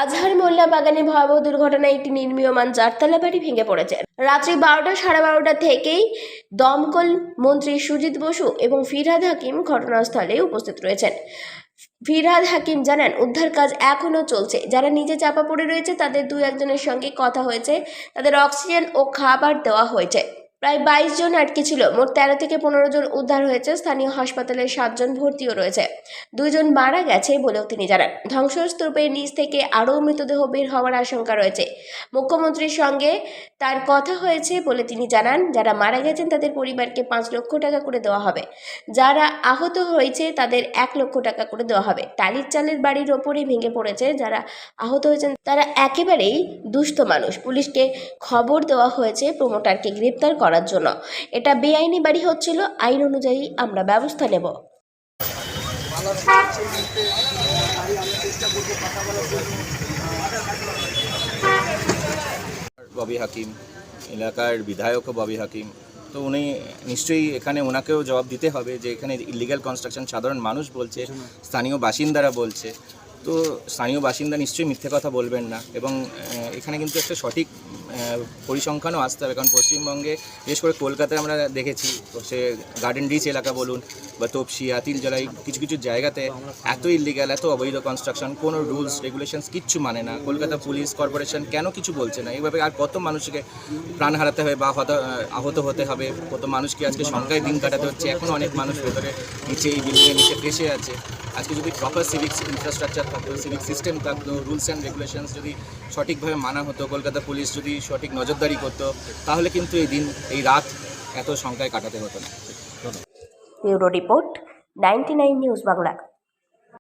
আজহার মোল্লা বাগানে ভয়াবহ দুর্ঘটনায় একটি নির্মীয়মান চারতলা বাড়ি ভেঙে পড়েছে। রাত্রি 12টা সাড়ে 12টা থেকেই দমকল মন্ত্রী সুজিত বসু এবং ফিরহাদ হাকিম ঘটনাস্থলে উপস্থিত রয়েছেন। ফিরহাদ হাকিম জানান, উদ্ধার কাজ এখনও চলছে। যারা নিচে চাপা পড়ে রয়েছে তাদের 2-1 জনের সঙ্গে কথা হয়েছে, তাদের অক্সিজেন ও খাবার দেওয়া হয়েছে। প্রায় 22 জন আটকে ছিল। মোট 13 থেকে 15 জন উদ্ধার হয়েছে। স্থানীয় হাসপাতালে 7 জন ভর্তিও রয়েছে। 2 জন মারা গেছে বলেও তিনি জানান। ধ্বংসস্তূপের নিচ থেকে আরও মৃতদেহ বের হওয়ার আশঙ্কা রয়েছে। মুখ্যমন্ত্রীর সঙ্গে তার কথা হয়েছে বলে তিনি জানান। যারা মারা গেছেন তাদের পরিবারকে 5 লক্ষ টাকা করে দেওয়া হবে। যারা আহত হয়েছে তাদের 1 লক্ষ টাকা করে দেওয়া হবে। টালির চালের বাড়ির ওপরেই ভেঙে পড়েছে। যারা আহত হয়েছেন তারা একেবারেই দুস্থ মানুষ। পুলিশকে খবর দেওয়া হয়েছে প্রমোটারকে গ্রেপ্তার করার জন্য। এটা বেআইনি বাড়ি হচ্ছিল, আইন অনুযায়ী আমরা ব্যবস্থা নেব। ববি হাকিম, এলাকার বিধায়কও ববি হাকিম, তো উনি নিশ্চয়ই এখানে ওনাকেও জবাব দিতে হবে যে এখানে ইলিগ্যাল কনস্ট্রাকশন সাধারণ মানুষ বলছে, স্থানীয় বাসিন্দারা বলছে। তো স্থানীয় বাসিন্দা নিশ্চয়ই মিথ্যে কথা বলবেন না, এবং এখানে কিন্তু একটা সঠিক পরিসংখ্যানও আসতে হবে। কারণ পশ্চিমবঙ্গে বিশেষ করে কলকাতায় আমরা দেখেছি, সে গার্ডেন রিচ এলাকা বলুন বা তপসি, আতিল জলাই, কিছু কিছু জায়গাতে এত ইলিগ্যাল, এত অবৈধ কনস্ট্রাকশন, কোনো রুলস রেগুলেশনস কিচ্ছু মানে না। কলকাতা পুলিশ কর্পোরেশন কেন কিছু বলছে না? এইভাবে আর কত মানুষকে প্রাণ হারাতে হবে বা আহত হতে হবে, কত মানুষকে আজকে সংখ্যায় দিন কাটাতে হচ্ছে। এখনও অনেক মানুষ ভেতরে নিচে এই বিল্ডিংয়ের নিচে ফেসে আছে। আজকে যদি প্রপার সিভিক ইনফ্রাস্ট্রাকচার থাকতো, সিভিক সিস্টেম থাকতো, রুলস অ্যান্ড রেগুলেশনস যদি সঠিকভাবে মানা হতো, কলকাতা পুলিশ যদি সঠিক নজরদারি করতো, তাহলে কিন্তু এই দিন, এই রাত এত সংখ্যায় কাটাতে হতো না। Bureau report, 99 news Bangla.